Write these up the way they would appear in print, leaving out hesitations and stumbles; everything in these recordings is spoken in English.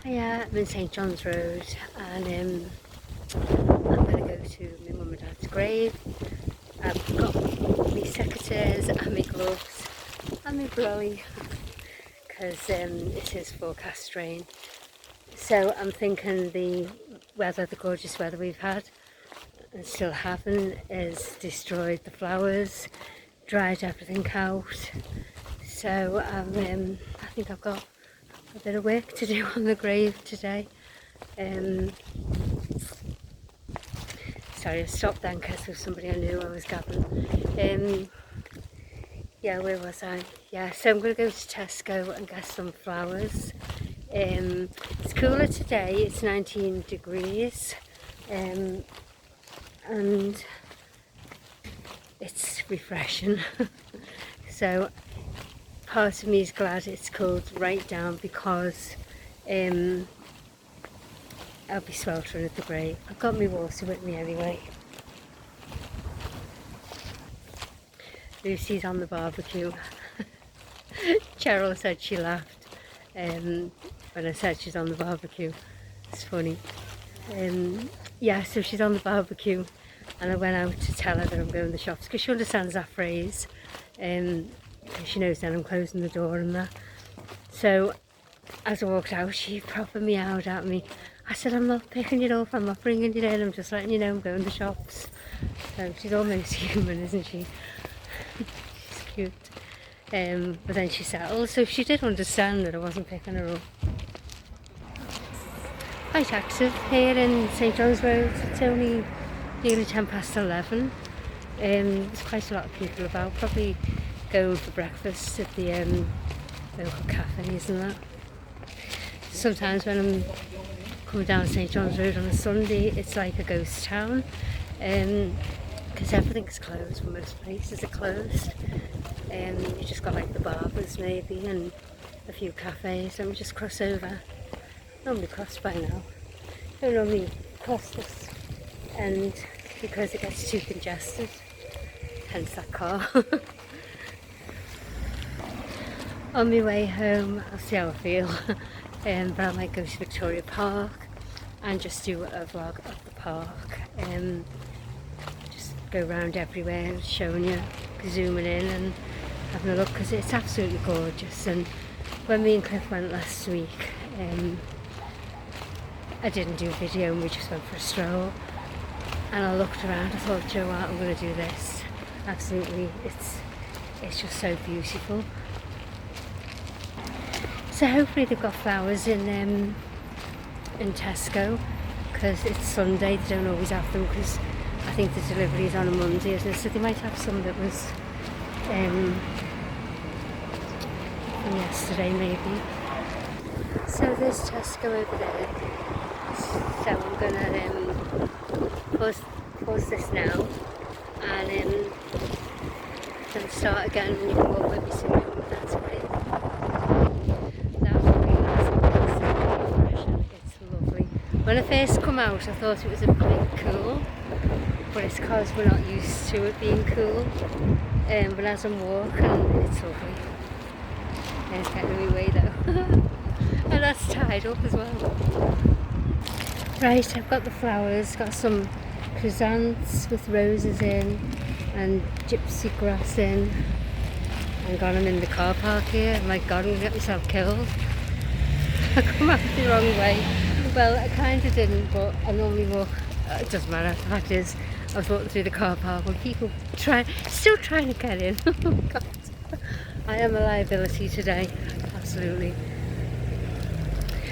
Yeah, I'm in St John's Road, and I'm going to go to my mum and dad's grave. I've got my secateurs and my gloves and my brolly because it is forecast rain. So I'm thinking the weather, the gorgeous weather we've had and still having, has destroyed the flowers, dried everything out. So I think I've got a bit of work to do on the grave today. Sorry, I stopped then because there was somebody I knew I was gabbing. Yeah, where was I? Yeah, so I'm going to go to Tesco and get some flowers. It's cooler today, it's 19 degrees, and it's refreshing. So part of me is glad it's cold right down because I'll be sweltering at the grave. I've got my water with me anyway. Lucy's on the barbecue. Cheryl said she laughed when I said she's on the barbecue. It's funny. Yeah, so she's on the barbecue, and I went out to tell her that I'm going to the shops because she understands that phrase. She knows that I'm closing the door and that. So as I walked out, she proper meowed at me. I said, I'm not picking you up, I'm not bringing you in, I'm just letting you know I'm going to the shops. So she's almost human, isn't she? She's cute. But then she settled, so she did understand that I wasn't picking her up. Quite active here in St John's Road. It's only nearly 11:10. There's quite a lot of people about, probably going for breakfast at the local cafes and that. Sometimes when I'm coming down St John's Road on a Sunday, it's like a ghost town because everything's closed. Most places are closed. You just got like the barbers maybe and a few cafes. Let me just cross over. Normally cross by now. Don't normally cross this end because it gets too congested. Hence that car. On my way home, I'll see how I feel. But I might go to Victoria Park and just do a vlog of the park. Just go around everywhere, showing you, zooming in and having a look because it's absolutely gorgeous. And when me and Cliff went last week, I didn't do a video and we just went for a stroll. And I looked around, I thought, Joe, what, I'm going to do this. Absolutely, it's just so beautiful. So hopefully they've got flowers in Tesco because it's Sunday. They don't always have them because I think the delivery is on a Monday, isn't it? So they might have some that was from yesterday maybe. So there's Tesco over there. So I'm gonna pause this now and then start again when you can walk with me soon. That's great. When I first come out, I thought it was a bit cool, but it's because we're not used to it being cool. But as I'm walking, it's lovely. And it's getting in my way though. And that's tied up as well. Right, I've got the flowers, got some chrysanthemums with roses in and gypsy grass in. And got them in the car park here. I'm like, God, I'm going to get myself killed. I come out the wrong way. Well, I kind of didn't, but I normally walk, it doesn't matter, the fact is, I was walking through the car park when people still trying to get in. Oh God, I am a liability today, absolutely.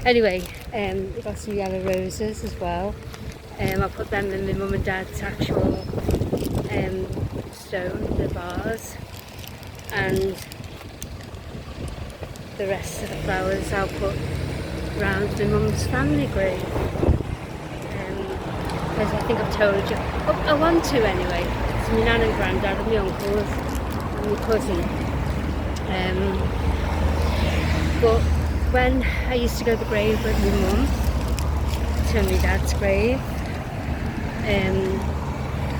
Anyway, we got some yellow roses as well. I put them in my mum and dad's actual stone, the vase, and the rest of the flowers I'll put around my mum's family grave, because I think I've told you, I want to anyway. It's my nan and granddad and my uncles and my cousin, but when I used to go to the grave with my mum, to my dad's grave,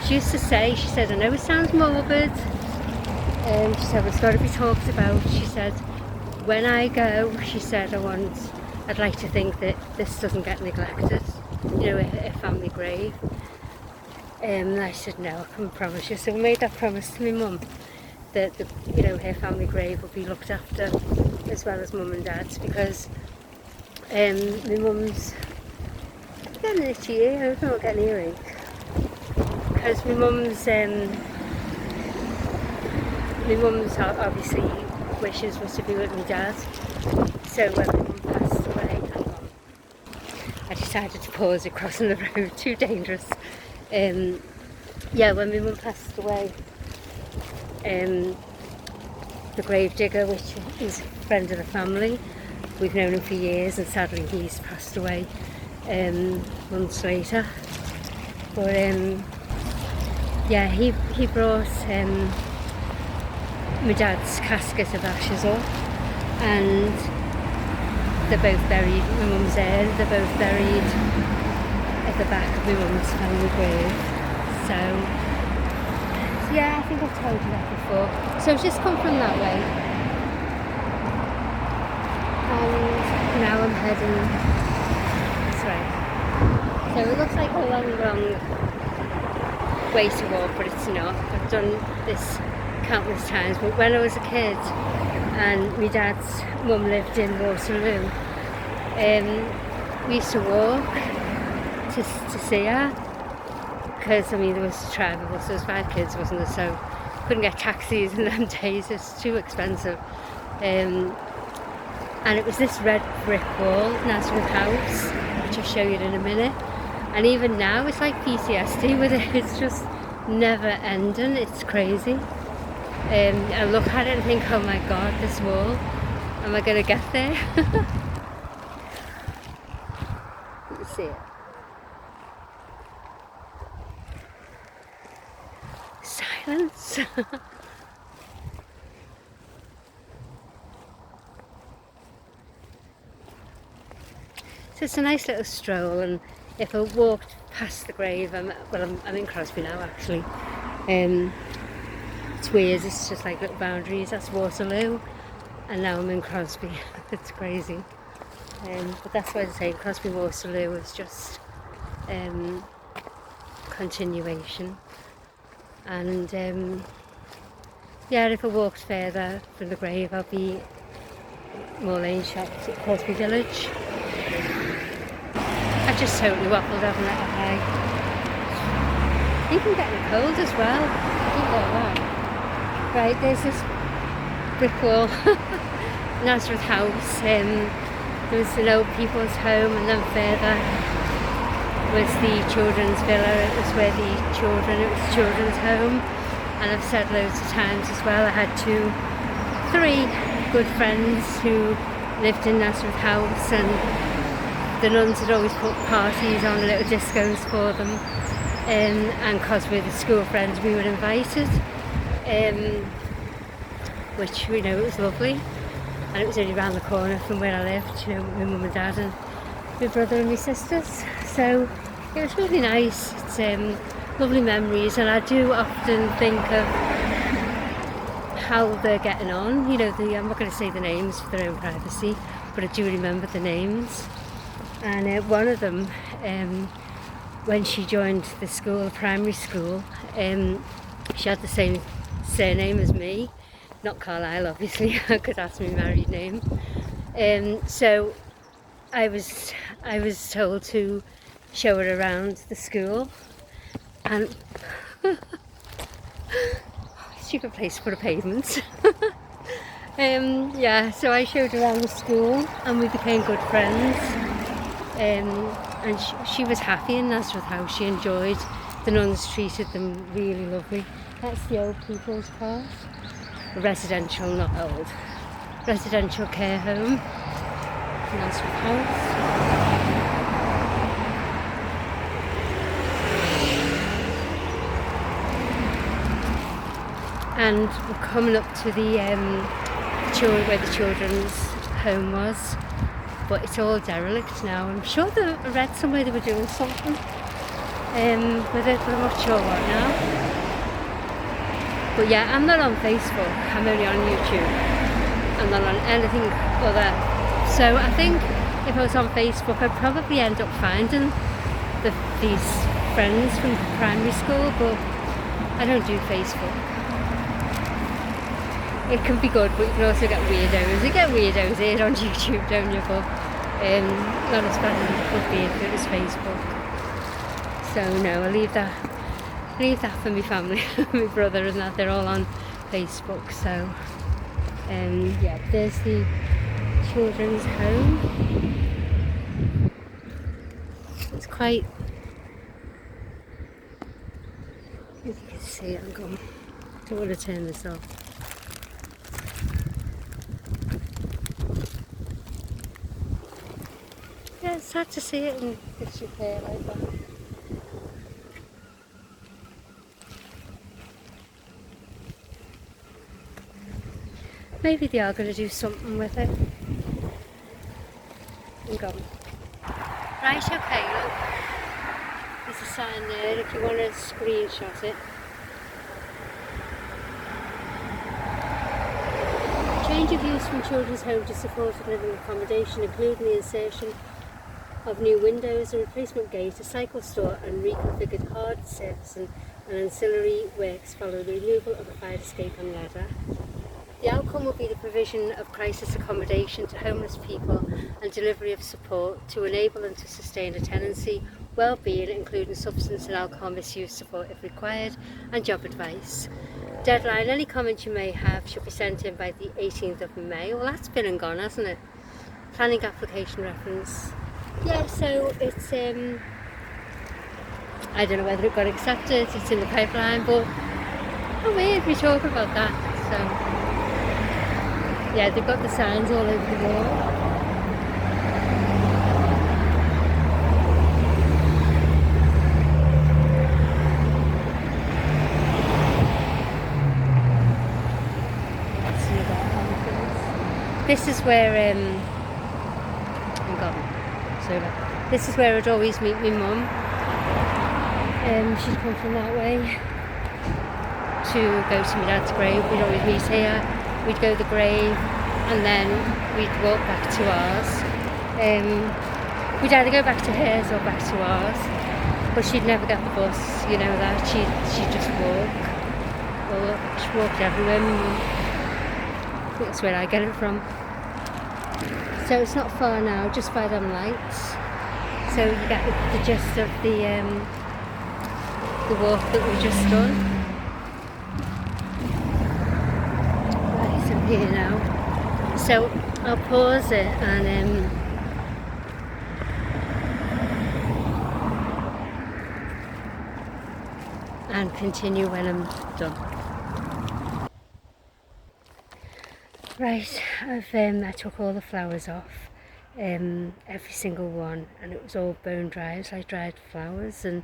she used to say, she said, I know it sounds morbid, she said, it's got to be talked about. She said, when I go, she said, I want I'd like to think that this doesn't get neglected, you know, a family grave. And I said, no, I can't promise you. So I made that promise to my mum that you know, her family grave would be looked after as well as mum and dad's, because my mum's getting itchy ear. I don't know, getting earache. Because my mum's obviously wishes was to be with my dad. So when my mum passed away, I decided to pause it crossing the road, too dangerous. Yeah, when my mum passed away, the grave digger, which is a friend of the family, we've known him for years, and sadly he's passed away months later. But yeah, he brought my dad's casket of ashes up, and they're both buried. My mum's there. They're both buried at the back of my mum's family grave. So yeah, I think I've told you that before. So I've just come from that way, and now I'm heading this way. So it looks like a long way to walk, but it's not. I've done this countless times, but when I was a kid and my dad's mum lived in Waterloo, we used to walk to see her, because I mean there was a tribe of us, there was 5 kids, wasn't there, so couldn't get taxis in them days, it's too expensive. And it was this red brick wall, Nazareth House, which I'll show you in a minute. And even now it's like PTSD with it, it's just never ending, it's crazy. I look at it and think, oh my god, this wall, am I going to get there? You can see it. Silence. So it's a nice little stroll, and if I walked past the grave, I'm in Crosby now actually. It's weird, it's just like little boundaries. That's Waterloo, and now I'm in Crosby. It's crazy. But that's why I say Crosby Waterloo is just continuation. And yeah, if I walked further from the grave, I'll be more lane shops at Crosby Village. I've just totally waffled, haven't I? Even getting cold as well. I didn't know that. Right, there's this brick wall, Nazareth House. There was an old people's home, and then further was the children's villa. It was where it was children's home. And I've said loads of times as well, I had 3 good friends who lived in Nazareth House, and the nuns had always put parties on, little discos for them. And because we're the school friends, we were invited. Which, you know, it was lovely, and it was only around the corner from where I lived, you know, with my mum and dad and my brother and my sisters, so it was really nice. It's lovely memories, and I do often think of how they're getting on, you know, I'm not going to say the names for their own privacy, but I do remember the names. And one of them, when she joined the school, the primary school, she had the same surname as me, not Carlisle obviously, because that's my married name. So I was told to show her around the school, and stupid place to put a pavement. Yeah, so I showed her around the school, and we became good friends. And she was happy in Nazareth House. She enjoyed. The nuns treated them really lovely. That's the old people's part. Residential, not old. Residential care home. Nazareth House. And we're coming up to the where the children's home was. But it's all derelict now. I'm sure I read somewhere they were doing something with it, but I'm not sure what now. But yeah, I'm not on Facebook, I'm only on YouTube. I'm not on anything other. So I think if I was on Facebook, I'd probably end up finding these friends from primary school, but I don't do Facebook. It can be good, but you can also get weirdos. You get weirdos here on YouTube, don't you? But not as bad as it would be if it was Facebook. So no, I leave that for my family, my brother and that. They're all on Facebook. So yeah, there's the children's home. It's quite, as you can see, I'm going. I don't want to turn this off. Yeah, it's sad to see it in disrepair like that. Maybe they are going to do something with it. I'm gone. Right, okay, look. There's a sign there if you want to screenshot it. Change of use from children's home to supported living accommodation, including the insertion of new windows, a replacement gate, a cycle store and reconfigured hard surface and ancillary works follow the removal of a fire escape and ladder. The outcome will be the provision of crisis accommodation to homeless people and delivery of support to enable them to sustain a tenancy, well-being, including substance and alcohol misuse support if required, and job advice. Deadline: any comments you may have should be sent in by the 18th of May. Well, that's been and gone, hasn't it? Planning application reference. Yeah, so it's, I don't know whether it got accepted, it's in the pipeline, but oh weird, we talk about that, so. Yeah, they've got the signs all over the wall. Let's see about this is where, this is where I'd always meet my mum. She'd come from that way to go to my dad's grave. We'd always meet here. We'd go to the grave and then we'd walk back to ours. We'd either go back to hers or back to ours, but she'd never get the bus, you know that. She'd just walk. Well, she walked everywhere. I think that's where I get it from. So it's not far now, just by them lights. So you get the gist of the walk that we've just done. Here now, so I'll pause it and continue when I'm done. Right, I took all the flowers off, every single one, and it was all bone dry. It was like dried flowers, and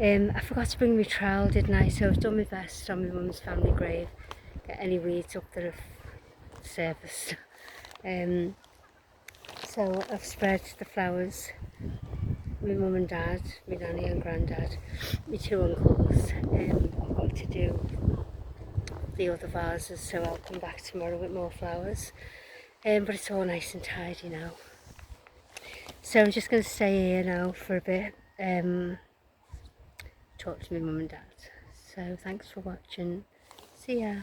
I forgot to bring my trowel, didn't I? So I've done my best on my mum's family grave, get any weeds up that have surfaced. So I've spread the flowers. My mum and dad, my nanny and granddad, my two uncles. I've got to do the other vases, so I'll come back tomorrow with more flowers. But it's all nice and tidy now. So I'm just going to stay here now for a bit, talk to my mum and dad. So thanks for watching. See ya.